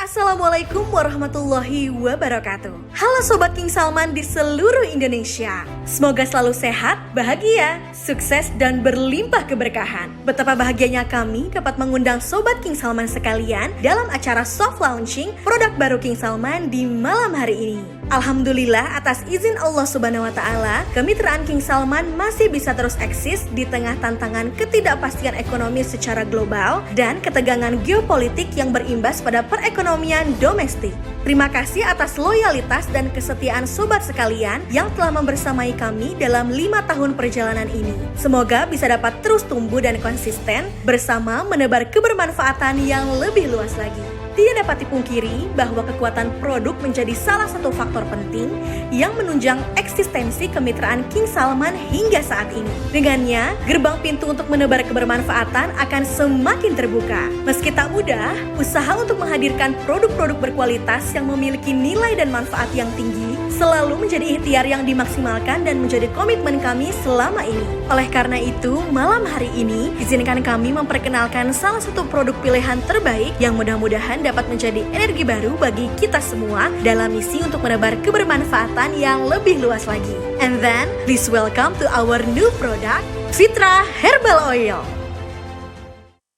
Assalamualaikum warahmatullahi wabarakatuh. Halo Sobat King Salman di seluruh Indonesia. Semoga selalu sehat, bahagia, sukses, dan berlimpah keberkahan. Betapa bahagianya kami dapat mengundang Sobat King Salman sekalian dalam acara soft launching produk baru King Salman di malam hari ini. Alhamdulillah atas izin Allah Subhanahu wa Ta'ala, kemitraan King Salman masih bisa terus eksis di tengah tantangan ketidakpastian ekonomi secara global dan ketegangan geopolitik yang berimbas pada perekonomian domestik. Terima kasih atas loyalitas dan kesetiaan sobat sekalian yang telah membersamai kami dalam 5 tahun perjalanan ini. Semoga bisa dapat terus tumbuh dan konsisten bersama menebar kebermanfaatan yang lebih luas lagi. Tidak dapat dipungkiri bahwa kekuatan produk menjadi salah satu faktor penting yang menunjang eksistensi kemitraan King Salman hingga saat ini. Dengannya, gerbang pintu untuk menebar kebermanfaatan akan semakin terbuka. Meski tak mudah, usaha untuk menghadirkan produk-produk berkualitas yang memiliki nilai dan manfaat yang tinggi selalu menjadi ikhtiar yang dimaksimalkan dan menjadi komitmen kami selama ini. Oleh karena itu, malam hari ini, izinkan kami memperkenalkan salah satu produk pilihan terbaik yang mudah-mudahan dapat menjadi energi baru bagi kita semua dalam misi untuk menebar kebermanfaatan yang lebih luas lagi. And then, please welcome to our new product, Fitra Herbal Oil.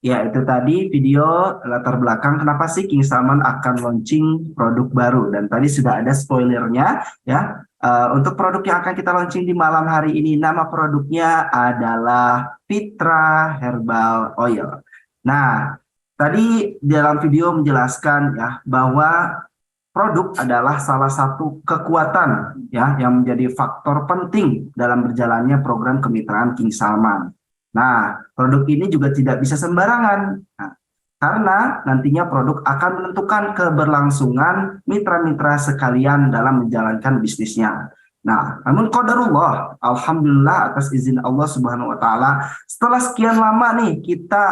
Ya, itu tadi video latar belakang kenapa sih King Salman akan launching produk baru. Dan tadi sudah ada spoilernya ya. Untuk produk yang akan kita launching di malam hari ini, nama produknya adalah Fitra Herbal Oil. Nah, tadi dalam video menjelaskan ya bahwa produk adalah salah satu kekuatan ya yang menjadi faktor penting dalam berjalannya program kemitraan King Salman. Nah, produk ini juga tidak bisa sembarangan. Nah, karena nantinya produk akan menentukan keberlangsungan mitra-mitra sekalian dalam menjalankan bisnisnya. Nah, namun qadarullah, alhamdulillah atas izin Allah Subhanahu wa Ta'ala, setelah sekian lama nih kita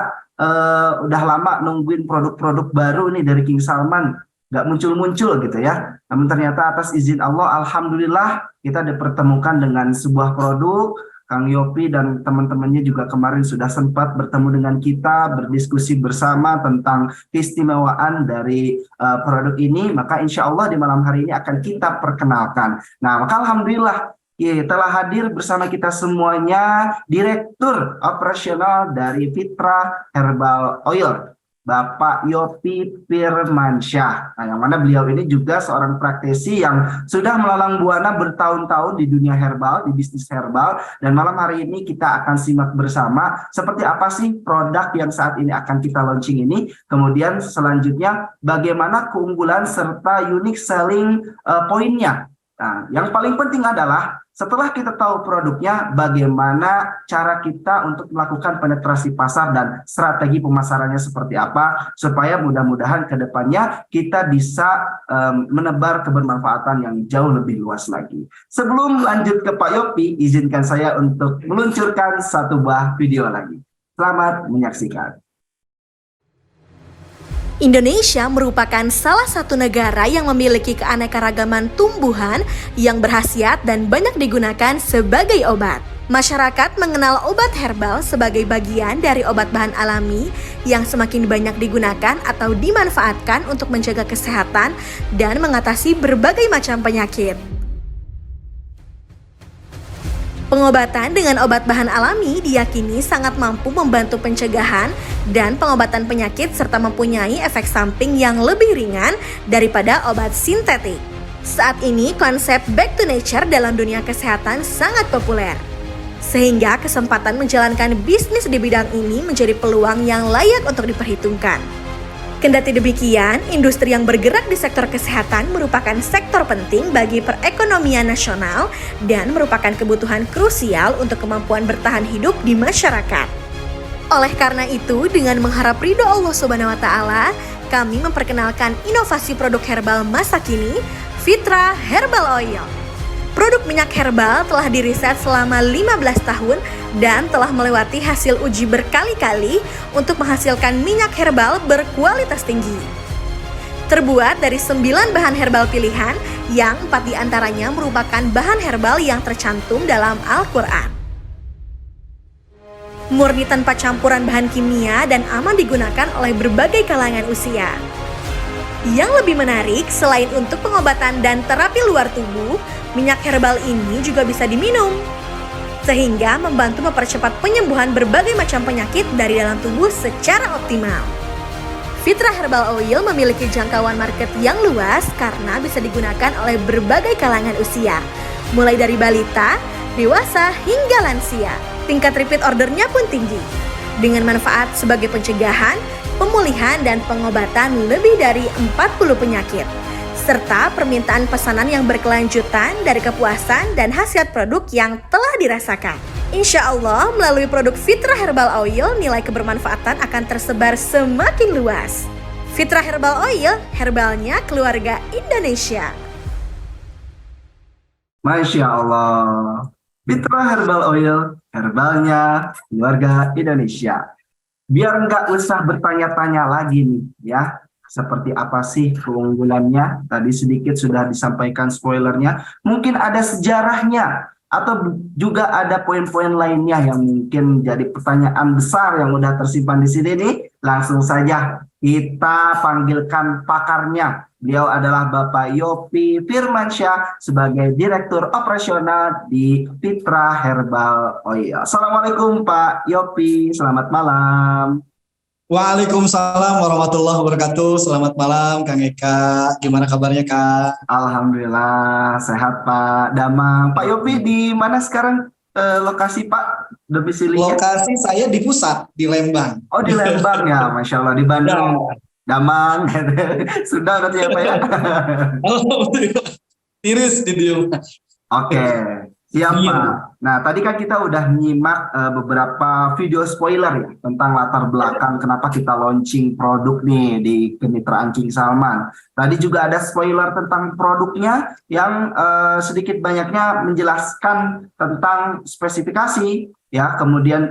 udah lama nungguin produk-produk baru nih dari King Salman, nggak muncul-muncul gitu ya. Namun ternyata atas izin Allah, alhamdulillah kita dipertemukan dengan sebuah produk. Kang Yopi dan teman-temannya juga kemarin sudah sempat bertemu dengan kita, berdiskusi bersama tentang keistimewaan dari produk ini. Maka insya Allah di malam hari ini akan kita perkenalkan. Nah, maka alhamdulillah telah hadir bersama kita semuanya Direktur Operasional dari Fitra Herbal Oil, Bapak Yopi Firmansyah. Nah, yang mana beliau ini juga seorang praktisi yang sudah melalang buana bertahun-tahun di dunia herbal, di bisnis herbal. Dan malam hari ini kita akan simak bersama seperti apa sih produk yang saat ini akan kita launching ini. Kemudian selanjutnya bagaimana keunggulan serta unique selling poinnya. Nah, yang paling penting adalah setelah kita tahu produknya, bagaimana cara kita untuk melakukan penetrasi pasar dan strategi pemasarannya seperti apa, supaya mudah-mudahan ke depannya kita bisa menebar kebermanfaatan yang jauh lebih luas lagi. Sebelum lanjut ke Pak Yopi, izinkan saya untuk meluncurkan satu buah video lagi. Selamat menyaksikan. Indonesia merupakan salah satu negara yang memiliki keanekaragaman tumbuhan yang berkhasiat dan banyak digunakan sebagai obat. Masyarakat mengenal obat herbal sebagai bagian dari obat bahan alami yang semakin banyak digunakan atau dimanfaatkan untuk menjaga kesehatan dan mengatasi berbagai macam penyakit. Pengobatan dengan obat bahan alami diyakini sangat mampu membantu pencegahan dan pengobatan penyakit serta mempunyai efek samping yang lebih ringan daripada obat sintetik. Saat ini konsep back to nature dalam dunia kesehatan sangat populer, sehingga kesempatan menjalankan bisnis di bidang ini menjadi peluang yang layak untuk diperhitungkan. Kendati demikian, industri yang bergerak di sektor kesehatan merupakan sektor penting bagi perekonomian nasional dan merupakan kebutuhan krusial untuk kemampuan bertahan hidup di masyarakat. Oleh karena itu, dengan mengharap ridho Allah Subhanahu wa Ta'ala, kami memperkenalkan inovasi produk herbal masa kini, Fitra Herbal Oil. Produk minyak herbal telah diriset selama 15 tahun dan telah melewati hasil uji berkali-kali untuk menghasilkan minyak herbal berkualitas tinggi. Terbuat dari 9 bahan herbal pilihan yang 4 diantaranya merupakan bahan herbal yang tercantum dalam Al-Quran. Murni tanpa campuran bahan kimia dan aman digunakan oleh berbagai kalangan usia. Yang lebih menarik, selain untuk pengobatan dan terapi luar tubuh, minyak herbal ini juga bisa diminum, sehingga membantu mempercepat penyembuhan berbagai macam penyakit dari dalam tubuh secara optimal. Fitrah Herbal Oil memiliki jangkauan market yang luas karena bisa digunakan oleh berbagai kalangan usia, mulai dari balita, dewasa, hingga lansia. Tingkat repeat ordernya pun tinggi, dengan manfaat sebagai pencegahan, pemulihan, dan pengobatan lebih dari 40 penyakit, serta permintaan pesanan yang berkelanjutan dari kepuasan dan khasiat produk yang telah dirasakan. Insya Allah, melalui produk Fitrah Herbal Oil, nilai kebermanfaatan akan tersebar semakin luas. Fitrah Herbal Oil, herbalnya keluarga Indonesia. Masya Allah. Fitrah Herbal Oil, herbalnya keluarga Indonesia. Biar nggak usah bertanya-tanya lagi nih ya, seperti apa sih keunggulannya? Tadi sedikit sudah disampaikan spoilernya. Mungkin ada sejarahnya atau juga ada poin-poin lainnya yang mungkin jadi pertanyaan besar yang udah tersimpan di sini nih. Langsung saja kita panggilkan pakarnya. Beliau adalah Bapak Yopi Firmansyah sebagai Direktur Operasional di Fitrah Herbal Oil. Assalamualaikum Pak Yopi, selamat malam. Waalaikumsalam warahmatullahi wabarakatuh. Selamat malam Kang Eka. Gimana kabarnya Kak? Alhamdulillah sehat Pak Damang. Pak Yopi di mana sekarang lokasi Pak domisilinya? Lokasi saya di pusat, di Lembang. Oh di Lembang ya, Masya Allah di Bandung. Damang, sudah berarti ya Pak ya? Alhamdulillah. Tiris di dia. Oke, siap Pak. Nah tadi kan kita udah nyimak beberapa video spoiler ya tentang latar belakang kenapa kita launching produk nih di kemitraan King Salman. Tadi juga ada spoiler tentang produknya yang sedikit banyaknya menjelaskan tentang spesifikasi ya, kemudian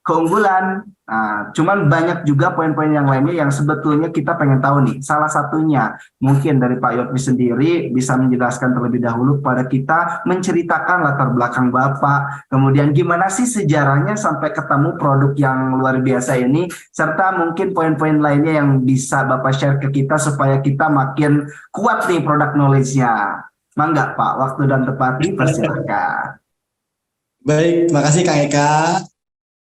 keunggulan. Nah, cuman banyak juga poin-poin yang lainnya yang sebetulnya kita pengen tahu nih. Salah satunya mungkin dari Pak Yopi sendiri bisa menjelaskan terlebih dahulu kepada kita, menceritakan latar belakang Bapak, kemudian gimana sih sejarahnya sampai ketemu produk yang luar biasa ini, serta mungkin poin-poin lainnya yang bisa Bapak share ke kita supaya kita makin kuat nih produk knowledge-nya. Mangga Pak, waktu dan tempat dipersilakan. Baik, makasih Kang Eka.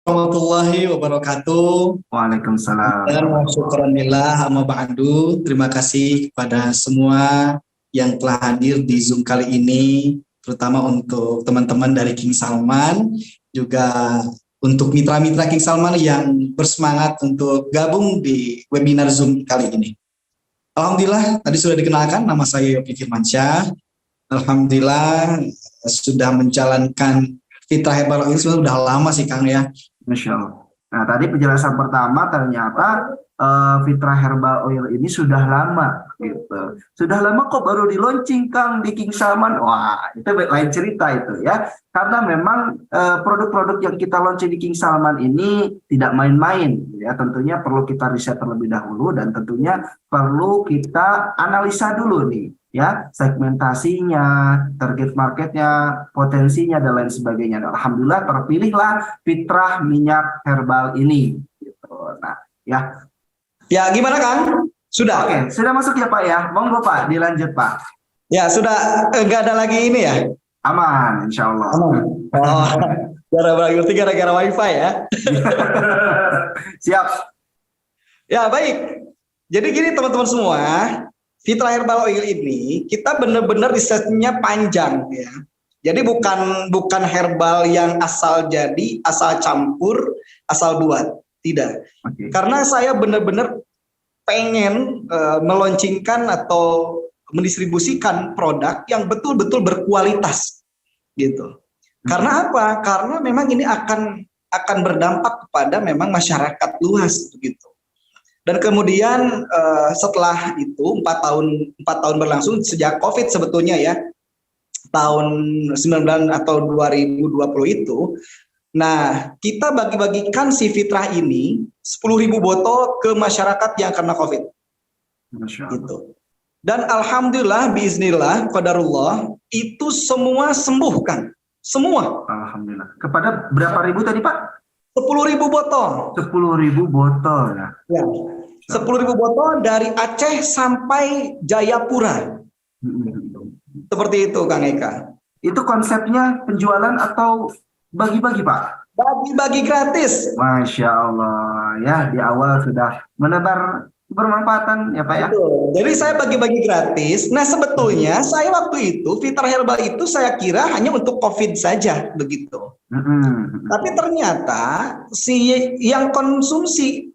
Warahmatullahi wabarakatuh. Waalaikumsalam. Dan syukurillah amma ba'du. Terima kasih kepada semua yang telah hadir di Zoom kali ini, terutama untuk teman-teman dari King Salman, juga untuk mitra-mitra King Salman yang bersemangat untuk gabung di webinar Zoom kali ini. Alhamdulillah, tadi sudah dikenalkan, nama saya Yopi Firmansyah. Alhamdulillah sudah menjalankan Fitrah Herbal Oil sudah lama sih Kang ya. Masya Allah. Nah tadi penjelasan pertama ternyata Fitrah Herbal Oil ini sudah lama gitu. Sudah lama kok baru di launching Kang di King Salman. Wah itu lain cerita itu ya. Karena memang produk-produk yang kita launching di King Salman ini tidak main-main ya. Tentunya perlu kita riset terlebih dahulu dan tentunya perlu kita analisa dulu nih ya, segmentasinya, target marketnya, potensinya dan lain sebagainya. Dan alhamdulillah terpilihlah Fitrah minyak herbal ini. Gitu. Nah, ya. Ya, gimana Kang? Sudah? Oke, sudah masuk ya Pak ya. Monggo Pak, dilanjut Pak. Ya, sudah enggak ada lagi ini ya? Aman, insya Allah. Aman. Oh, gara-gara wifi ya. Siap. Ya, baik. Jadi gini teman-teman semua, Fitrah Herbal Oil ini kita benar-benar risetnya panjang ya. Jadi bukan herbal yang asal jadi, asal campur, asal buat. Tidak. Okay. Karena saya benar-benar pengen meluncurkan atau mendistribusikan produk yang betul-betul berkualitas gitu. Karena apa? Karena memang ini akan berdampak kepada memang masyarakat luas gitu. Dan kemudian setelah itu 4 tahun berlangsung sejak COVID sebetulnya ya, tahun 19 atau 2020 itu, nah kita bagi-bagikan si Fitrah ini 10.000 botol ke masyarakat yang kena COVID. Gitu. Dan alhamdulillah, biiznillah, qadarullah, itu semua sembuh kan? Semua. Alhamdulillah. Kepada berapa ribu tadi Pak? 10.000 botol. 10.000 botol ya. Ya. 10.000 botol dari Aceh sampai Jayapura. Seperti itu, Kang Eka. Itu konsepnya penjualan atau bagi-bagi, Pak? Bagi-bagi gratis. Masya Allah, ya di awal sudah menebar bermanfaatan ya Pak ya. Betul. Jadi saya bagi-bagi gratis. Nah sebetulnya saya waktu itu Fitra Herbal itu saya kira hanya untuk COVID saja begitu. Tapi ternyata si yang konsumsi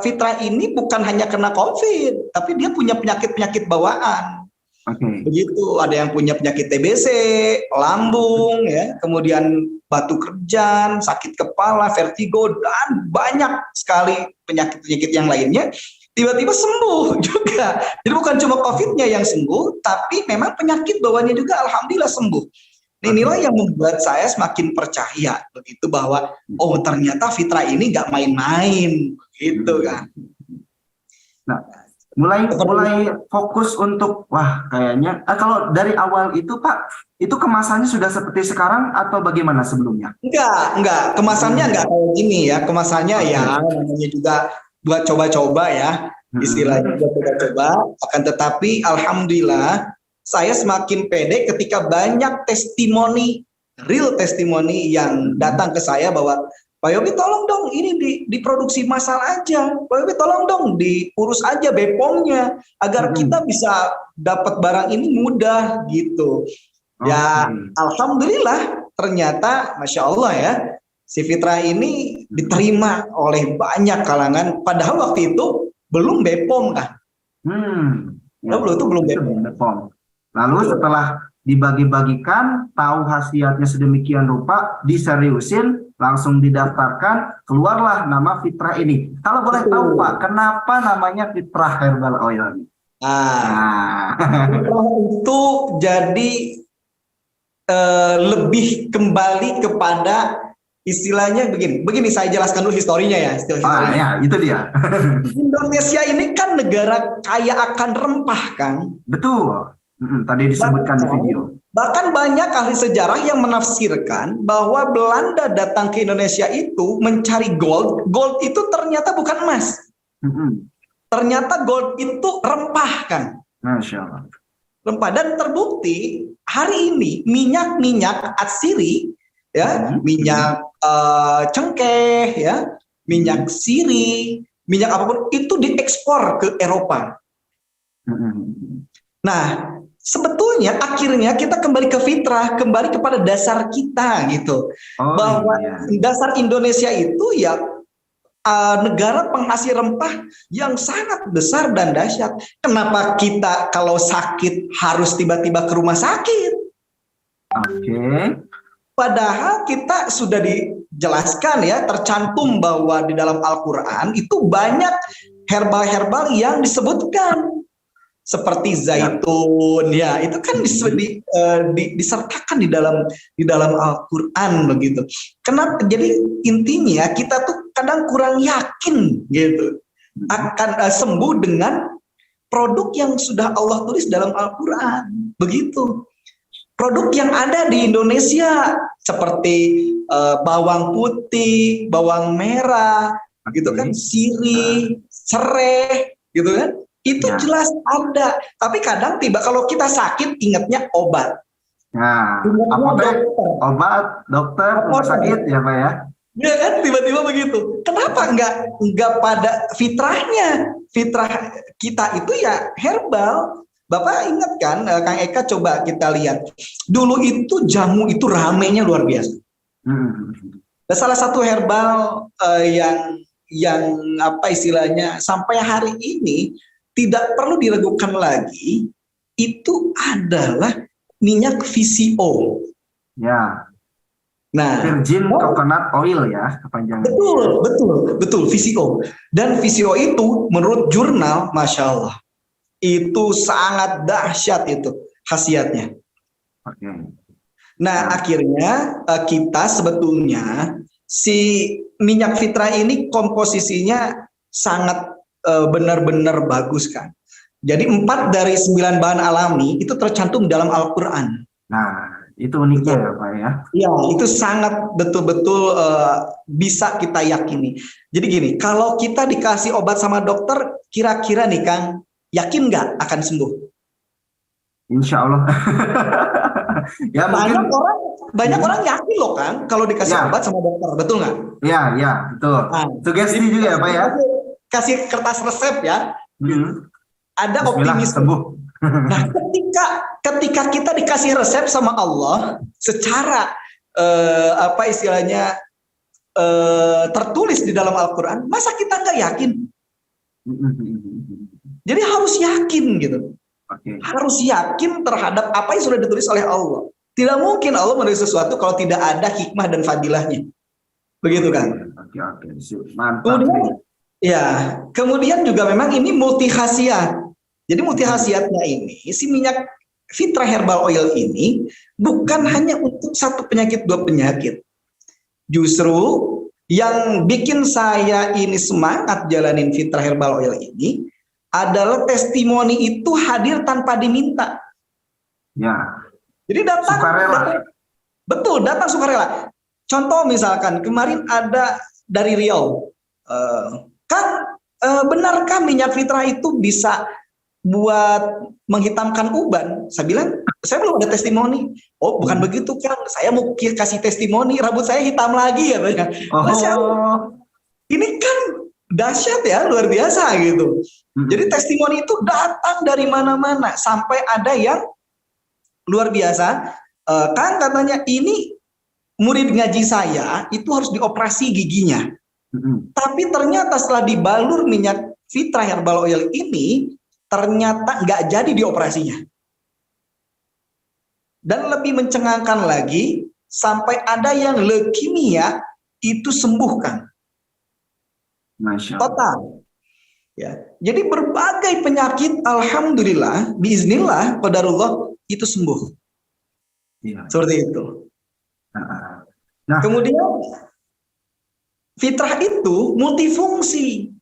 Fitra ini bukan hanya kena COVID, tapi dia punya penyakit-penyakit bawaan. Begitu, ada yang punya penyakit TBC, lambung, ya, kemudian batu kerjan, sakit kepala, vertigo, dan banyak sekali penyakit-penyakit yang lainnya. Tiba-tiba sembuh juga. Jadi bukan cuma COVID-nya yang sembuh, tapi memang penyakit bawaannya juga alhamdulillah sembuh. Nah, inilah yang membuat saya semakin percaya begitu bahwa oh ternyata Fitra ini nggak main-main, gitu kan. Nah, mulai fokus untuk wah kayaknya kalau dari awal itu Pak, itu kemasannya sudah seperti sekarang atau bagaimana sebelumnya? Enggak, kemasannya enggak kayak gini ya, kemasannya ya namanya juga buat coba-coba ya, istilahnya buat coba-coba. Akan tetapi alhamdulillah saya semakin pede ketika banyak testimoni, real testimoni yang datang ke saya bahwa Pak Yogi tolong dong ini diproduksi massal aja, Pak Yogi tolong dong diurus aja BPOM-nya agar kita bisa dapat barang ini mudah gitu. Ya alhamdulillah ternyata Masya Allah ya si Fitra ini diterima oleh banyak kalangan padahal waktu itu belum BPOM kan. Itu belum BPOM. Lalu setelah dibagi-bagikan, tahu khasiatnya sedemikian rupa, diseriusin, langsung didaftarkan, keluarlah nama Fitra ini. Kalau boleh tahu Pak, kenapa namanya Fitra Herbal Oil? Fitra itu jadi lebih kembali kepada istilahnya begini saya jelaskan dulu historinya ya. Ya, itu dia. Indonesia ini kan negara kaya akan rempah kan? Betul. Tadi disebutkan di video. Bahkan banyak ahli sejarah yang menafsirkan bahwa Belanda datang ke Indonesia itu mencari gold. Gold itu ternyata bukan emas. Ternyata gold itu rempah kan. Masya Allah. Rempah dan terbukti hari ini minyak atsiri ya, minyak cengkeh ya, minyak sirih, minyak apapun itu diekspor ke Eropa. Nah, sebetulnya akhirnya kita kembali ke fitrah, kembali kepada dasar kita gitu. Bahwa dasar Indonesia itu ya negara penghasil rempah yang sangat besar dan dahsyat. Kenapa kita kalau sakit harus tiba-tiba ke rumah sakit? Padahal kita sudah dijelaskan ya, tercantum bahwa di dalam Al-Quran itu banyak herbal-herbal yang disebutkan. Seperti zaitun ya itu kan disertakan di dalam Al-Qur'an begitu. Kenapa? Jadi intinya kita tuh kadang kurang yakin gitu akan sembuh dengan produk yang sudah Allah tulis dalam Al-Qur'an. Begitu. Produk yang ada di Indonesia seperti bawang putih, bawang merah, gitu kan, sirih, serai, gitu kan. Itu jelas ada, tapi kadang kalau kita sakit ingatnya obat. Nah, obat, dokter, rumah sakit ya Pak ya? Ya kan, tiba-tiba begitu. Kenapa enggak pada fitrahnya? Fitrah kita itu ya herbal. Bapak ingat kan, Kang Eka coba kita lihat. Dulu itu jamu itu ramenya luar biasa. Salah satu herbal yang apa istilahnya sampai hari ini tidak perlu diragukan lagi, itu adalah minyak VCO. Ya. Nah, Virgin Coconut Oil ya kepanjangan. Betul VCO. Dan VCO itu menurut jurnal, Masya Allah, itu sangat dahsyat itu khasiatnya. Nah, akhirnya kita sebetulnya si minyak Fitra ini komposisinya sangat benar-benar bagus kan. Jadi 4 dari 9 bahan alami itu tercantum dalam Al-Quran. Nah, itu uniknya ya Pak ya. Ya, itu sangat betul-betul bisa kita yakini. Jadi gini, kalau kita dikasih obat sama dokter, kira-kira nih Kang, yakin nggak akan sembuh? Insya Allah. Ya mungkin. Banyak orang yakin loh Kang, kalau dikasih Ya. obat sama dokter, betul nggak? Ya, betul. Nah, Sugesti juga ya Pak ya. Kasih kertas resep ya. Ada Bismillah, optimisme. sembuh. Nah, ketika kita dikasih resep sama Allah secara apa istilahnya tertulis di dalam Al-Quran, masa kita nggak yakin? Jadi harus yakin gitu. Oke. Harus yakin terhadap apa yang sudah ditulis oleh Allah. Tidak mungkin Allah menulis sesuatu kalau tidak ada hikmah dan fadilahnya. Begitu kan? Oke. Mantap. Kemudian juga memang ini multi khasiat. Jadi multi khasiatnya ini, si minyak Fitra Herbal Oil ini bukan hanya untuk satu penyakit, dua penyakit. Justru yang bikin saya ini semangat jalanin Fitra Herbal Oil ini adalah testimoni itu hadir tanpa diminta. Ya. Jadi datang sukarela. Betul, datang sukarela. Contoh misalkan kemarin ada dari Riau, Kang, benarkah minyak Fitra itu bisa buat menghitamkan uban? Saya bilang, saya belum ada testimoni. Oh, bukan begitu Kang, saya mau kasih testimoni, rambut saya hitam lagi katanya. Masya Allah. Ini kan dahsyat ya, luar biasa gitu. Jadi testimoni itu datang dari mana-mana sampai ada yang luar biasa. Kan katanya ini murid ngaji saya itu harus dioperasi giginya. Tapi ternyata setelah dibalur minyak Fitra Herbal Oil ini ternyata nggak jadi dioperasinya. Dan lebih mencengangkan lagi sampai ada yang leukemia itu sembuh Kang. Masya Allah. Total. Ya. Jadi berbagai penyakit alhamdulillah biiznillah qadarullah itu sembuh. Ya. Seperti itu. Nah, kemudian fitrah itu multifungsi.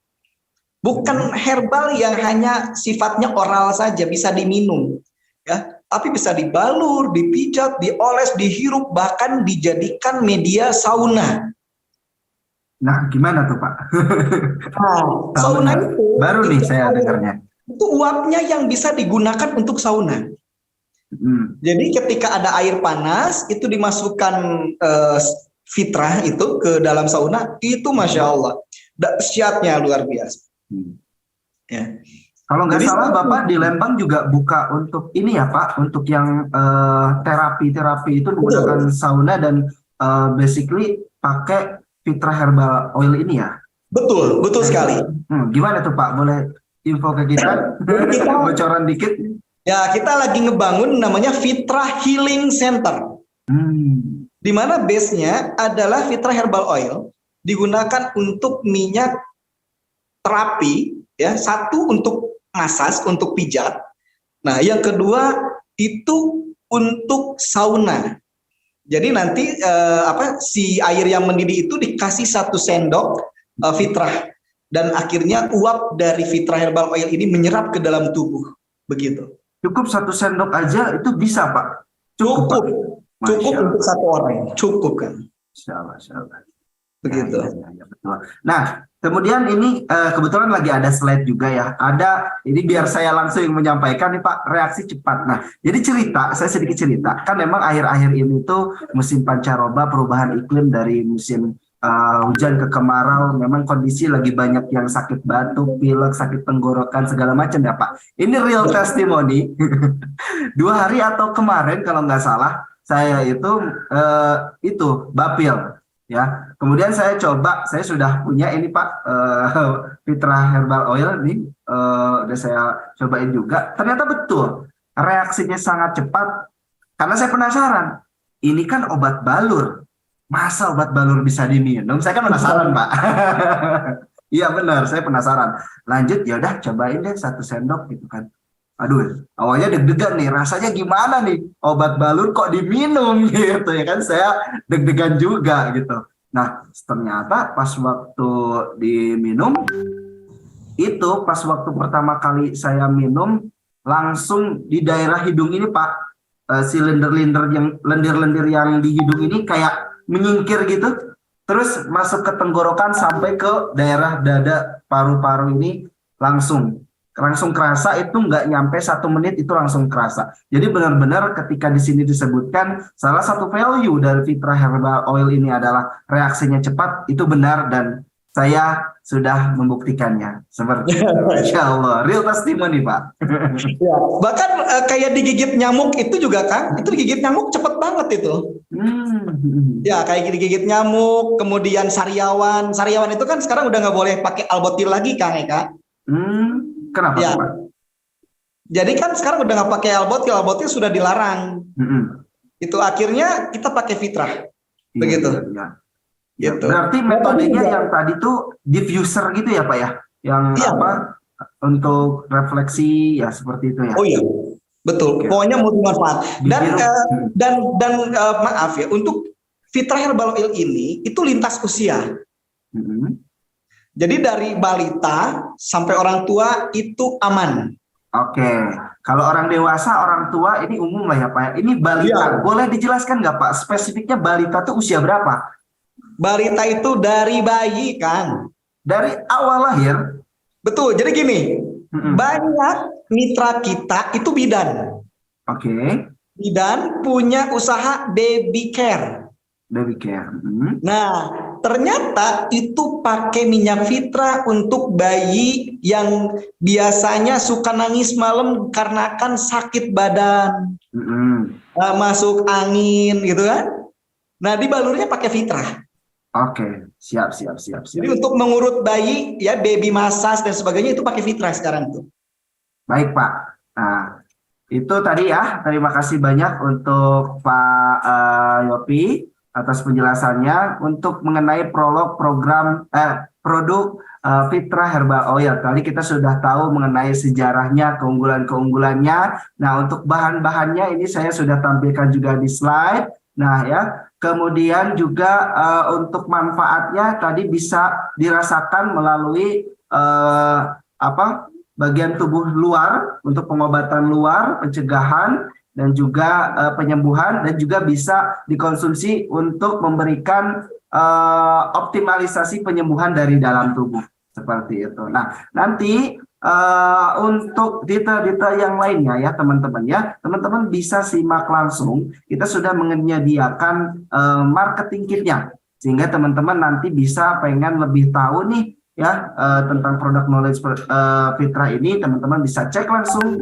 Bukan herbal yang hanya sifatnya oral saja bisa diminum, ya, tapi bisa dibalur, dipijat, dioles, dihirup, bahkan dijadikan media sauna. Nah, gimana tuh Pak? Sauna itu baru nih saya dengarnya. Itu uapnya yang bisa digunakan untuk sauna. Jadi ketika ada air panas itu dimasukkan fitrah itu ke dalam sauna, itu Masya Allah dahsyatnya luar biasa. Ya. Kalau nggak salah Bapak di Lembang juga buka untuk ini ya Pak, untuk yang terapi itu menggunakan sauna dan basically pakai Fitra Herbal Oil ini ya? Betul sekali. Gimana tuh Pak? Boleh info ke kita? Bocoran dikit? Ya, kita lagi ngebangun namanya Fitra Healing Center. Di mana base-nya adalah Fitra Herbal Oil digunakan untuk minyak terapi, ya, satu untuk masas, untuk pijat. Nah, yang kedua itu untuk sauna. Jadi nanti si air yang mendidih itu dikasih 1 sendok fitrah dan akhirnya uap dari Fitra Herbal Oil ini menyerap ke dalam tubuh. Begitu. Cukup 1 sendok aja itu bisa Pak? Cukup untuk 1 orang. Cukup kan? Insyaallah. Begitu. Ya, betul. Nah, kemudian ini kebetulan lagi ada slide juga ya. Ini biar saya langsung menyampaikan nih Pak, reaksi cepat. Nah, jadi saya sedikit cerita. Kan memang akhir-akhir ini tuh musim pancaroba, perubahan iklim dari musim hujan ke kemarau, memang kondisi lagi banyak yang sakit batuk, pilek, sakit tenggorokan, segala macam ya Pak. Ini real testimoni. 2 hari atau kemarin kalau nggak salah, saya itu bapil. Ya, kemudian saya sudah punya ini Pak Fitra Herbal Oil ini, udah saya cobain juga. Ternyata betul reaksinya sangat cepat karena saya penasaran. Ini kan obat balur, masa obat balur bisa diminum? Saya kan penasaran Pak. Iya benar, saya penasaran. Lanjut, ya udah cobain deh 1 sendok gitu kan. Aduh, awalnya deg-degan nih, rasanya gimana nih? Obat balur kok diminum gitu ya kan? Saya deg-degan juga gitu. Nah, ternyata pas waktu diminum, pas waktu pertama kali saya minum, langsung di daerah hidung ini Pak, si lendir-lendir yang di hidung ini kayak menyingkir gitu. Terus masuk ke tenggorokan sampai ke daerah dada, paru-paru ini, langsung kerasa, itu nggak nyampe 1 menit itu langsung kerasa. Jadi benar-benar ketika di sini disebutkan salah satu value dari Fitra Herbal Oil ini adalah reaksinya cepat, itu benar dan saya sudah membuktikannya. Seperti itu. Insya Allah, real testimony Pak. Ya, bahkan kayak digigit nyamuk itu juga kan, itu digigit nyamuk cepet banget itu. Ya kayak digigit nyamuk, kemudian sariawan itu kan sekarang udah nggak boleh pakai albotil lagi Kang Eka. Kenapa Ya. Pak? Jadi kan sekarang udah nggak pakai albotil sudah dilarang. Itu akhirnya kita pakai fitrah, begitu. Ya. Gitu. Berarti metodenya yang tadi tuh diffuser gitu ya Pak ya? Yang apa untuk refleksi ya seperti itu ya? Oh iya, betul. Oke. Pokoknya multimanfaat. Dan maaf ya, untuk Fitra Herbal Oil ini itu lintas usia. Jadi dari balita sampai orang tua itu aman. Oke, kalau orang dewasa, orang tua ini umum lah ya Pak ya. Ini balita, boleh dijelaskan nggak Pak? Spesifiknya balita tuh usia berapa? Balita itu dari bayi kan? Dari awal lahir. Betul. Jadi gini, banyak mitra kita itu bidan. Oke. Bidan punya usaha baby care. Baby care. Nah, ternyata itu pakai minyak Fitra untuk bayi yang biasanya suka nangis malam karena kan sakit badan, masuk angin gitu kan. Nah, dibalurnya pakai Fitra. Oke, siap. Jadi untuk mengurut bayi, ya baby massage dan sebagainya itu pakai Fitra sekarang tuh. Baik Pak. Nah, itu tadi ya. Terima kasih banyak untuk Pak Yopi atas penjelasannya untuk mengenai prolog produk Fitra Herbal Oil. Tadi kita sudah tahu mengenai sejarahnya, keunggulannya. Nah, untuk bahan-bahannya ini saya sudah tampilkan juga di slide. Nah, ya. Kemudian juga untuk manfaatnya tadi bisa dirasakan melalui bagian tubuh luar untuk pengobatan luar, pencegahan dan juga penyembuhan, dan juga bisa dikonsumsi untuk memberikan optimalisasi penyembuhan dari dalam tubuh seperti itu. Nah, nanti untuk detail-detail yang lainnya ya teman-teman bisa simak langsung. Kita sudah menyediakan marketing kitnya sehingga teman-teman nanti bisa pengen lebih tahu nih ya tentang produk knowledge Fitra ini. Teman-teman bisa cek langsung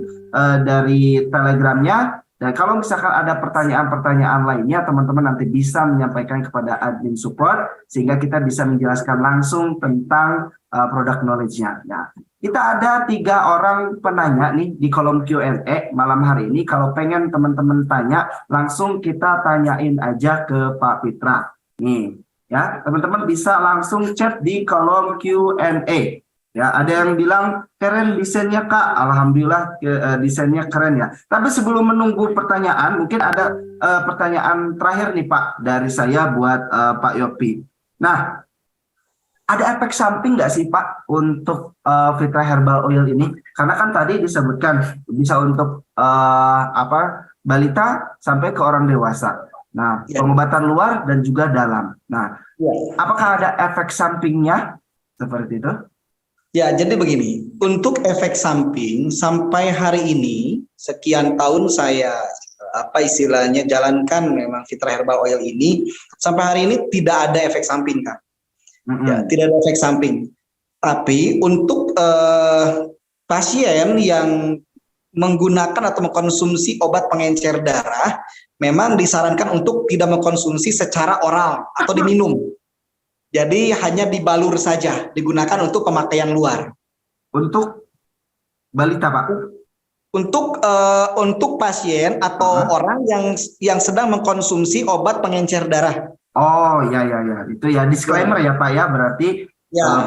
dari Telegramnya. Dan kalau misalkan ada pertanyaan-pertanyaan lainnya, teman-teman nanti bisa menyampaikan kepada admin support sehingga kita bisa menjelaskan langsung tentang produk knowledge-nya. Nah, kita ada 3 orang penanya nih di kolom Q&A malam hari ini. Kalau pengen teman-teman tanya, langsung kita tanyain aja ke Pak Fitra. Nih, ya teman-teman bisa langsung chat di kolom Q&A. Ya, ada yang bilang keren desainnya Kak. Alhamdulillah desainnya keren ya. Tapi sebelum menunggu pertanyaan, mungkin ada pertanyaan terakhir nih Pak dari saya buat Pak Yopi. Nah, ada efek samping nggak sih Pak untuk Fitra Herbal Oil ini? Karena kan tadi disebutkan bisa untuk balita sampai ke orang dewasa. Nah, pengobatan luar dan juga dalam. Nah, apakah ada efek sampingnya seperti itu? Ya, jadi begini, untuk efek samping sampai hari ini sekian tahun saya jalankan memang Fitra Herbal Oil ini sampai hari ini tidak ada efek samping Kak. Ya, tidak ada efek samping. Tapi untuk pasien yang menggunakan atau mengkonsumsi obat pengencer darah memang disarankan untuk tidak mengkonsumsi secara oral atau diminum. Jadi hanya dibalur saja, digunakan untuk pemakaian luar. Untuk balita Pak? Untuk pasien atau orang yang sedang mengkonsumsi obat pengencer darah. Oh ya, itu ya disclaimer ya Pak ya, berarti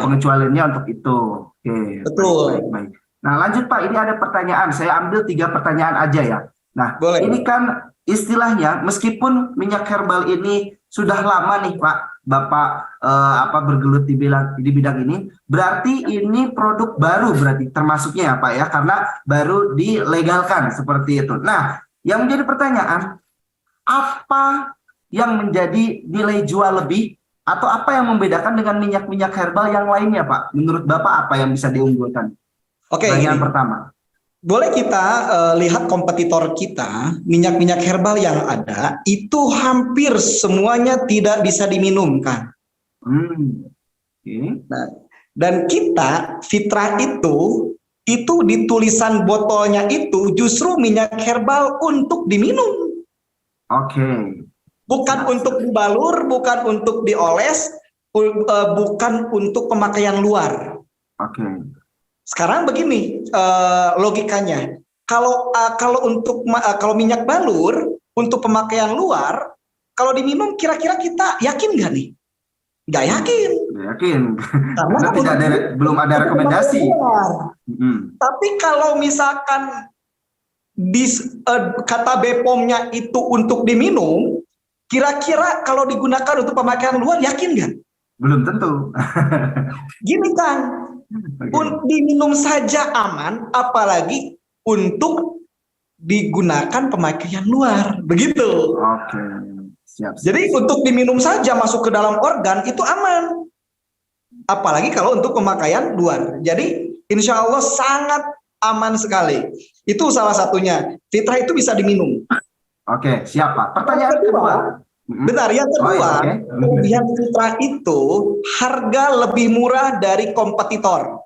pengecualiannya untuk itu. Oke. Betul. Baik. Nah lanjut Pak, ini ada pertanyaan. Saya ambil 3 pertanyaan aja ya. Nah, boleh. Ini kan istilahnya meskipun minyak herbal ini sudah lama nih Pak, Bapak bergelut di bidang ini, berarti ini produk baru berarti termasuknya ya Pak ya, karena baru dilegalkan seperti itu. Nah, yang menjadi pertanyaan, apa yang menjadi nilai jual lebih atau apa yang membedakan dengan minyak-minyak herbal yang lainnya Pak? Menurut Bapak apa yang bisa diunggulkan? Oke, Pertanyaan gini. pertama. Boleh kita lihat kompetitor kita, minyak-minyak herbal yang ada, itu hampir semuanya tidak bisa diminumkan. Oke. Nah, dan kita, Fitrah itu di tulisan botolnya itu justru minyak herbal untuk diminum. Oke. Bukan untuk dibalur, bukan untuk dioles, bukan untuk pemakaian luar. Oke. Sekarang begini logikanya, kalau kalau minyak balur untuk pemakaian luar, kalau diminum kira-kira kita yakin nggak nih? Nggak yakin. Yakin. Karena Belum ada rekomendasi. Tapi kalau misalkan kata BPOM-nya itu untuk diminum, kira-kira kalau digunakan untuk pemakaian luar yakin nggak? Belum tentu. Gini Kang. Diminum saja aman, apalagi untuk digunakan pemakaian luar, begitu. Oke, siap. Jadi untuk diminum saja masuk ke dalam organ itu aman, apalagi kalau untuk pemakaian luar. Jadi insya Allah sangat aman sekali. Itu salah satunya. Fitrah itu bisa diminum. Oke, siap Pak. Pertanyaan kedua. Bentar, yang kedua, kelebihan Fitrah itu harga lebih murah dari kompetitor.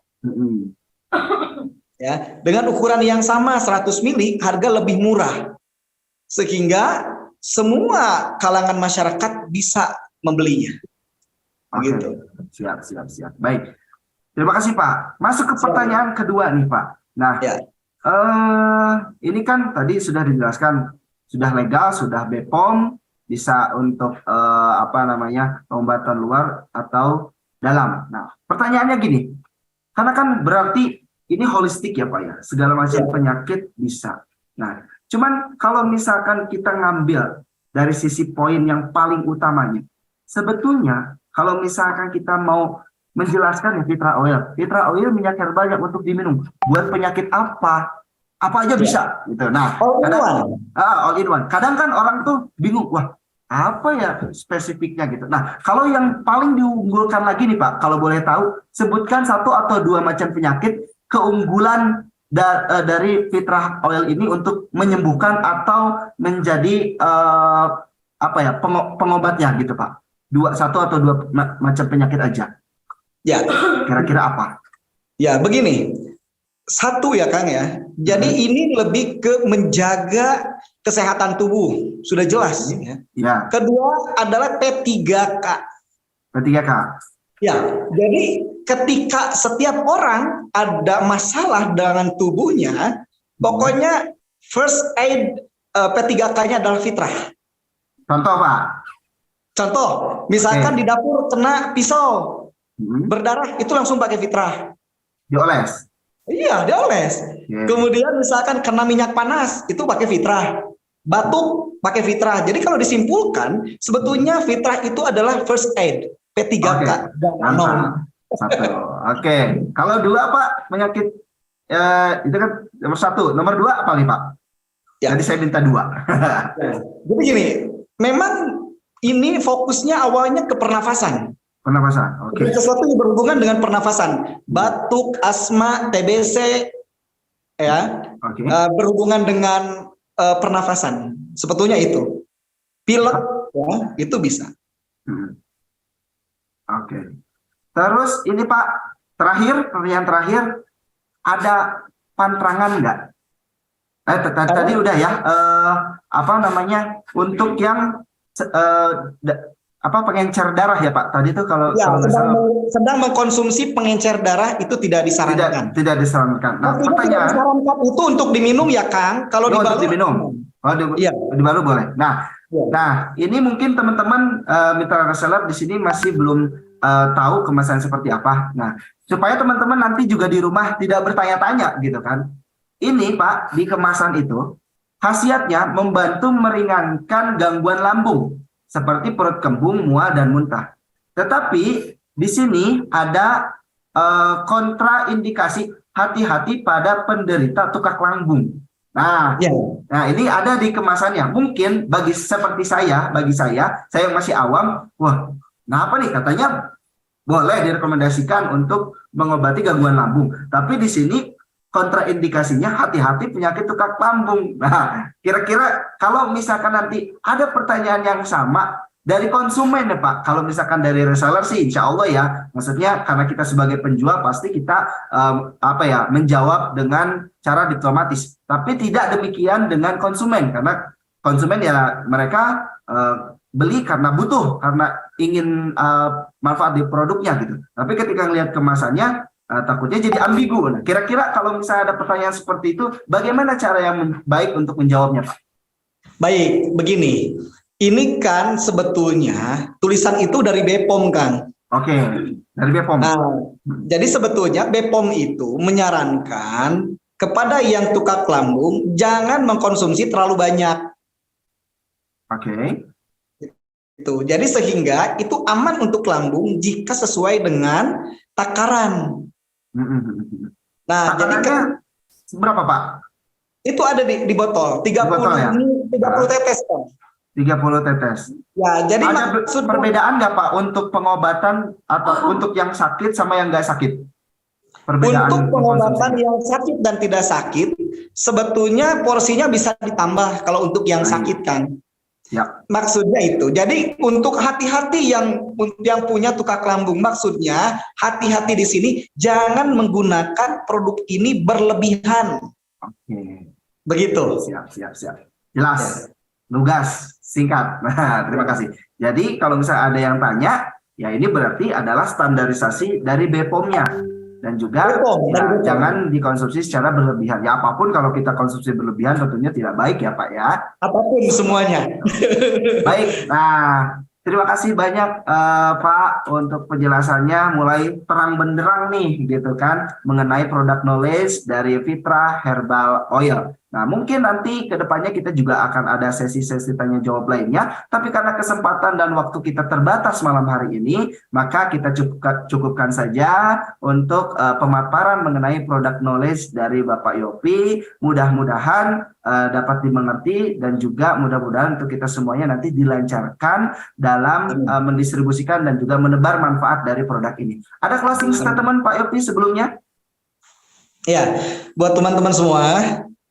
Ya, dengan ukuran yang sama 100 mili, harga lebih murah. Sehingga semua kalangan masyarakat bisa membelinya. Gitu. Siap. Baik. Terima kasih Pak. Masuk ke pertanyaan kedua nih Pak. Nah, ini kan tadi sudah dijelaskan, sudah legal, sudah BPOM, bisa untuk pengobatan luar atau dalam. Nah, pertanyaannya gini, karena kan berarti ini holistik ya Pak ya, segala macam penyakit bisa. Nah, cuman kalau misalkan kita ngambil dari sisi poin yang paling utamanya, sebetulnya kalau misalkan kita mau menjelaskan ya Fitrah Oil minyak herbal yang untuk diminum, buat penyakit apa aja bisa gitu. Nah, all in one. Kadang kan orang tuh bingung, wah apa ya spesifiknya gitu. Nah, kalau yang paling diunggulkan lagi nih Pak, kalau boleh tahu, sebutkan 1 atau 2 macam penyakit keunggulan dari Fitrah Oil ini untuk menyembuhkan atau menjadi pengobatnya gitu Pak. 1 atau 2 macam penyakit aja. Ya. Kira-kira apa? Ya, begini. 1 ya Kang ya. Jadi ini lebih ke menjaga kesehatan tubuh, sudah jelas ya. Ya. Kedua adalah P3K. P3K. Ya, jadi ketika setiap orang ada masalah dengan tubuhnya, pokoknya first aid P3K-nya adalah Fitrah. Contoh Pak. Contoh, misalkan di dapur kena pisau, berdarah, itu langsung pakai Fitrah. Dioles. Iya, dioles. Kemudian misalkan kena minyak panas, itu pakai Fitrah. Batuk, pakai Fitrah. Jadi kalau disimpulkan, sebetulnya Fitrah itu adalah first aid, P3K. Oke. Kalau 2 Pak, penyakit itu kan nomor 1. Nomor 2 apa nih Pak? Ya. Jadi saya minta 2. Jadi gini, memang ini fokusnya awalnya ke pernafasan. Pernafasan, oke. Sesuatu yang berhubungan dengan pernafasan, batuk, asma, TBC, ya, berhubungan dengan pernafasan. Sebetulnya itu, pilek, ya, itu bisa. Oke. Terus ini Pak, pertanyaan terakhir, ada pantangan nggak? Tadi udah ya. Untuk yang pengencer darah ya Pak, tadi itu kalau sedang mengkonsumsi pengencer darah itu tidak disarankan. Tidak disarankan. Nah, pertanyaan disarankan itu untuk diminum ya Kang, kalau dibalut diminum. Dibalut boleh. Nah, ini mungkin teman-teman mitra reseller di sini masih belum tahu kemasan seperti apa. Nah, supaya teman-teman nanti juga di rumah tidak bertanya-tanya gitu kan. Ini Pak, di kemasan itu khasiatnya membantu meringankan gangguan lambung seperti perut kembung, mual, dan muntah. Tetapi di sini ada kontraindikasi, hati-hati pada penderita tukak lambung. Nah, ini ada di kemasannya. Mungkin bagi saya yang masih awam, wah, kenapa nih? Katanya boleh direkomendasikan untuk mengobati gangguan lambung. Tapi di sini kontraindikasinya hati-hati penyakit tukak lambung. Nah, kira-kira kalau misalkan nanti ada pertanyaan yang sama dari konsumen ya Pak, kalau misalkan dari reseller sih insya Allah ya, maksudnya karena kita sebagai penjual pasti kita menjawab dengan cara diplomatis. Tapi tidak demikian dengan konsumen, karena konsumen ya mereka beli karena butuh, karena ingin manfaat di produknya gitu. Tapi ketika ngelihat kemasannya takutnya jadi ambigu. Nah, kira-kira kalau misalnya ada pertanyaan seperti itu, bagaimana cara yang baik untuk menjawabnya, Pak? Baik, begini. Ini kan sebetulnya tulisan itu dari BPOM, Kang. Oke, dari BPOM. Nah, jadi sebetulnya BPOM itu menyarankan kepada yang tukak lambung jangan mengkonsumsi terlalu banyak. Oke. Jadi sehingga itu aman untuk lambung jika sesuai dengan takaran. Nah, takarannya berapa Pak? Itu ada di botol, 30 botol, ya? 30 tetes Pak. 30 tetes. Ya, jadi ada perbedaan nggak Pak untuk pengobatan atau untuk yang sakit sama yang nggak sakit? Perbedaan untuk pengobatan yang sakit dan tidak sakit, sebetulnya porsinya bisa ditambah kalau untuk yang sakit kan. Ya. Maksudnya itu. Jadi untuk hati-hati yang punya tukak lambung, maksudnya hati-hati di sini jangan menggunakan produk ini berlebihan. Oke. Begitu. Siap. Jelas, lugas, singkat. Nah, terima kasih. Jadi kalau misalnya ada yang tanya, ya ini berarti adalah standarisasi dari BPOM-nya. Dan juga jangan dikonsumsi secara berlebihan. Ya apapun kalau kita konsumsi berlebihan tentunya tidak baik ya Pak ya. Apapun semuanya. Baik, nah terima kasih banyak Pak untuk penjelasannya, mulai terang benderang nih gitu kan mengenai produk knowledge dari Fitra Herbal Oil. Nah mungkin nanti kedepannya kita juga akan ada sesi-sesi tanya jawab lainnya, tapi karena kesempatan dan waktu kita terbatas malam hari ini, maka kita cukupkan saja untuk pemaparan mengenai produk knowledge dari Bapak Yopi. Mudah-mudahan dapat dimengerti dan juga mudah-mudahan untuk kita semuanya nanti dilancarkan dalam mendistribusikan dan juga menebar manfaat dari produk ini. Ada closing statement Pak Yopi sebelumnya? Ya, buat teman-teman semua,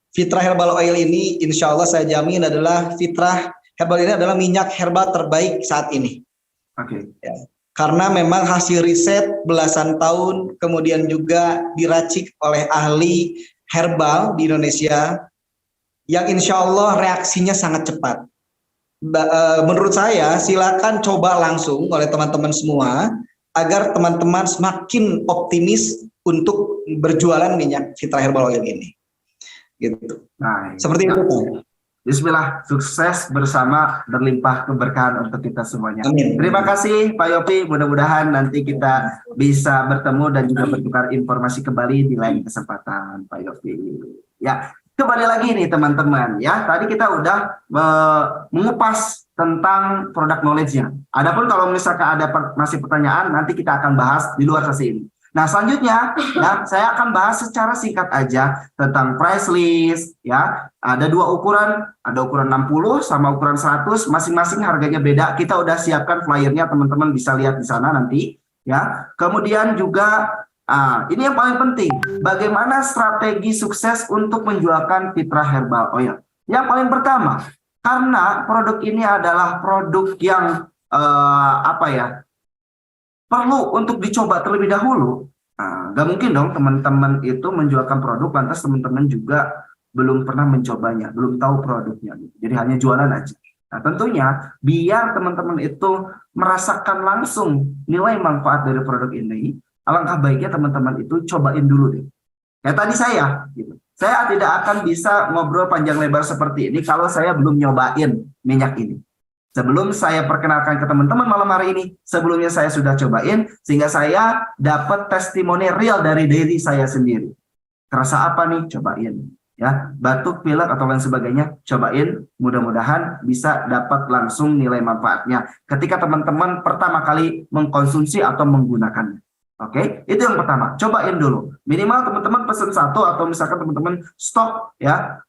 Fitra Herbal Oil ini insya Allah saya jamin adalah Fitra Herbal ini adalah minyak herbal terbaik saat ini. Oke. Ya. Karena memang hasil riset belasan tahun, kemudian juga diracik oleh ahli herbal di Indonesia, yang insya Allah reaksinya sangat cepat. Menurut saya silakan coba langsung oleh teman-teman semua, agar teman-teman semakin optimis untuk berjualan minyak Fitra Herbal Oil ini. Gitu. Nah, seperti itu. Bismillah, sukses bersama, berlimpah keberkahan untuk kita semuanya. Amin. Terima kasih Pak Yopi, mudah-mudahan nanti kita bisa bertemu dan juga bertukar informasi kembali di lain kesempatan Pak Yopi. Ya, kembali lagi nih teman-teman ya. Tadi kita udah mengupas tentang produk knowledge-nya. Adapun kalau misalkan ada masih pertanyaan, nanti kita akan bahas di luar sesi ini. Nah selanjutnya ya saya akan bahas secara singkat aja tentang price list ya. Ada dua ukuran, ada ukuran 60 sama ukuran 100, masing-masing harganya beda. Kita udah siapkan flyernya, teman-teman bisa lihat di sana nanti ya. Kemudian juga ini yang paling penting, bagaimana strategi sukses untuk menjualkan Fitra Herbal Oil. Yang paling pertama, karena produk ini adalah produk yang perlu untuk dicoba terlebih dahulu. Gak mungkin dong teman-teman itu menjualkan produk lantas teman-teman juga belum pernah mencobanya, belum tahu produknya. Jadi hanya jualan aja. Nah tentunya biar teman-teman itu merasakan langsung nilai manfaat dari produk ini, alangkah baiknya teman-teman itu cobain dulu deh. Kayak tadi saya, gitu. Saya tidak akan bisa ngobrol panjang lebar seperti ini kalau saya belum nyobain minyak ini. Sebelum saya perkenalkan ke teman-teman malam hari ini, sebelumnya saya sudah cobain, sehingga saya dapat testimoni real dari diri saya sendiri. Terasa apa nih? Cobain. Ya, batuk, pilek, atau lain sebagainya, cobain. Mudah-mudahan bisa dapat langsung nilai manfaatnya ketika teman-teman pertama kali mengkonsumsi atau menggunakannya. Oke, itu yang pertama. Cobain dulu. Minimal teman-teman pesen satu atau misalkan teman-teman stok ya.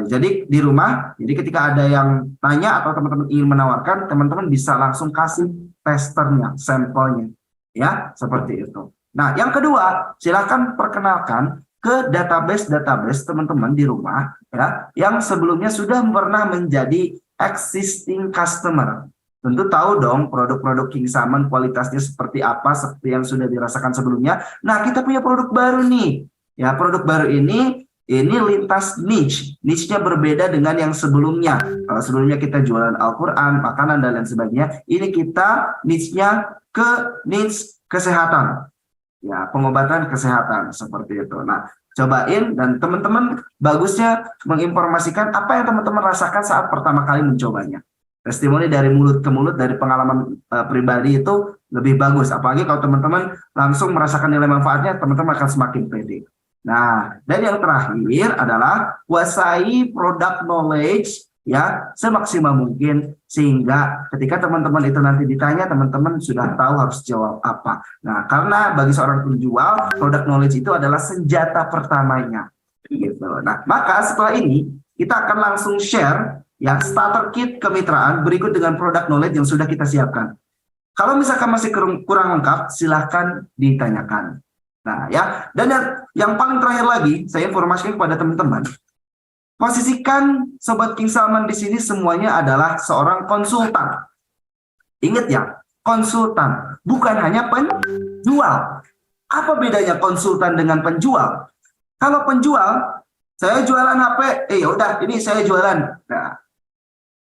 Jadi di rumah, jadi ketika ada yang tanya atau teman-teman ingin menawarkan, teman-teman bisa langsung kasih testernya, sampelnya, ya seperti itu. Nah, yang kedua, silakan perkenalkan ke database teman-teman di rumah ya yang sebelumnya sudah pernah menjadi existing customer. Tentu tahu dong produk-produk King Salman kualitasnya seperti apa, seperti yang sudah dirasakan sebelumnya. Nah, kita punya produk baru nih. Ya, produk baru ini lintas niche-nya berbeda dengan yang sebelumnya. Kalau sebelumnya kita jualan Al-Quran, makanan, dan lain sebagainya, ini kita niche-nya ke niche kesehatan. Ya, pengobatan kesehatan, seperti itu. Nah, cobain, dan teman-teman bagusnya menginformasikan apa yang teman-teman rasakan saat pertama kali mencobanya. Testimoni dari mulut ke mulut, dari pengalaman pribadi itu lebih bagus. Apalagi kalau teman-teman langsung merasakan nilai manfaatnya, teman-teman akan semakin pede. Nah, dan yang terakhir adalah kuasai product knowledge ya semaksimal mungkin, sehingga ketika teman-teman itu nanti ditanya, teman-teman sudah tahu harus jawab apa. Nah, karena bagi seorang penjual, product knowledge itu adalah senjata pertamanya. Gitu. Nah, maka setelah ini kita akan langsung share ya starter kit kemitraan berikut dengan product knowledge yang sudah kita siapkan. Kalau misalkan masih kurang lengkap, silahkan ditanyakan. Nah ya, dan yang paling terakhir lagi, saya informasikan kepada teman-teman, posisikan Sobat King Salman di sini semuanya adalah seorang konsultan. Ingat ya, konsultan, bukan hanya penjual. Apa bedanya konsultan dengan penjual? Kalau penjual, saya jualan HP, ya udah, ini saya jualan. Nah,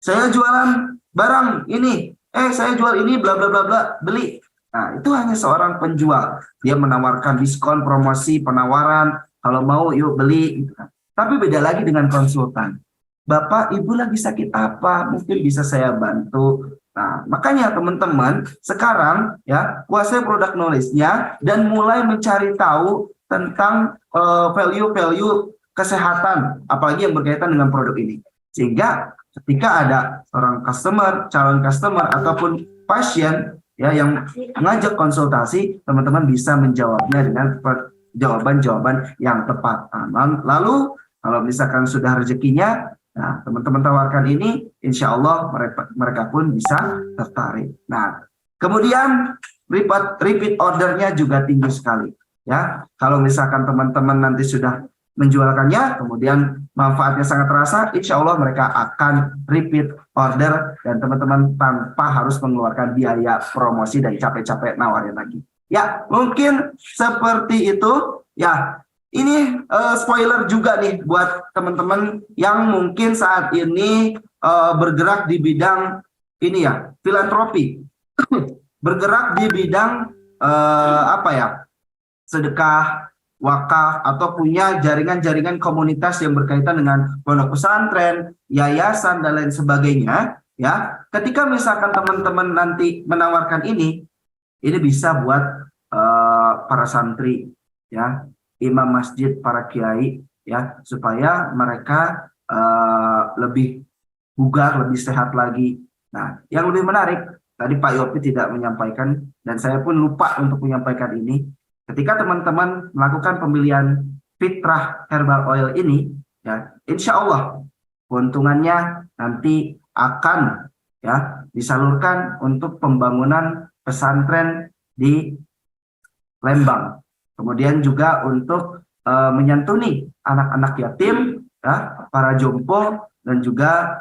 saya jualan barang ini, saya jual ini, bla bla bla bla, beli. Nah, itu hanya seorang penjual. Dia menawarkan diskon, promosi, penawaran, kalau mau yuk beli. Gitu kan. Tapi beda lagi dengan konsultan. Bapak, Ibu lagi sakit apa? Mungkin bisa saya bantu. Nah, makanya teman-teman sekarang ya kuasai produk knowledge-nya dan mulai mencari tahu tentang value-value kesehatan, apalagi yang berkaitan dengan produk ini. Sehingga ketika ada seorang customer, calon customer ataupun pasien ya yang mengajak konsultasi, teman-teman bisa menjawabnya dengan jawaban-jawaban yang tepat. Lalu kalau misalkan sudah rezekinya, nah teman-teman tawarkan ini, insya Allah mereka pun bisa tertarik. Nah, kemudian repeat ordernya juga tinggi sekali. Ya, kalau misalkan teman-teman nanti sudah menjualkannya, kemudian manfaatnya sangat terasa, insya Allah mereka akan repeat order dan teman-teman tanpa harus mengeluarkan biaya promosi dan capek-capek nawarin lagi. Ya, mungkin seperti itu. Ya, ini spoiler juga nih buat teman-teman yang mungkin saat ini bergerak di bidang ini ya, filantropi, bergerak di bidang sedekah, wakaf, atau punya jaringan-jaringan komunitas yang berkaitan dengan pondok pesantren, yayasan, dan lain sebagainya. Ya, ketika misalkan teman-teman nanti menawarkan ini bisa buat para santri, ya, imam masjid, para kiai, ya, supaya mereka lebih bugar, lebih sehat lagi. Nah, yang lebih menarik, tadi Pak Yopi tidak menyampaikan, dan saya pun lupa untuk menyampaikan ini. Ketika teman-teman melakukan pembelian Fitrah Herbal Oil ini, ya, insya Allah keuntungannya nanti akan ya disalurkan untuk pembangunan pesantren di Lembang. Kemudian juga untuk menyantuni anak-anak yatim, ya, para jompo, dan juga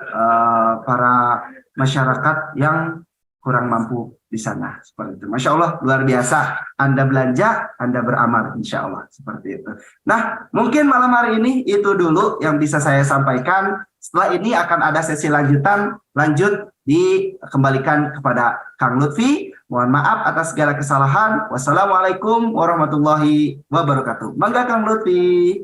para masyarakat yang kurang mampu di sana, seperti itu. Masya Allah, luar biasa. Anda belanja, Anda beramal, insya Allah, seperti itu. Nah, mungkin malam hari ini itu dulu yang bisa saya sampaikan. Setelah ini akan ada sesi lanjut dikembalikan kepada Kang Lutfi. Mohon maaf atas segala kesalahan. Wassalamualaikum warahmatullahi wabarakatuh. Mangga Kang Lutfi.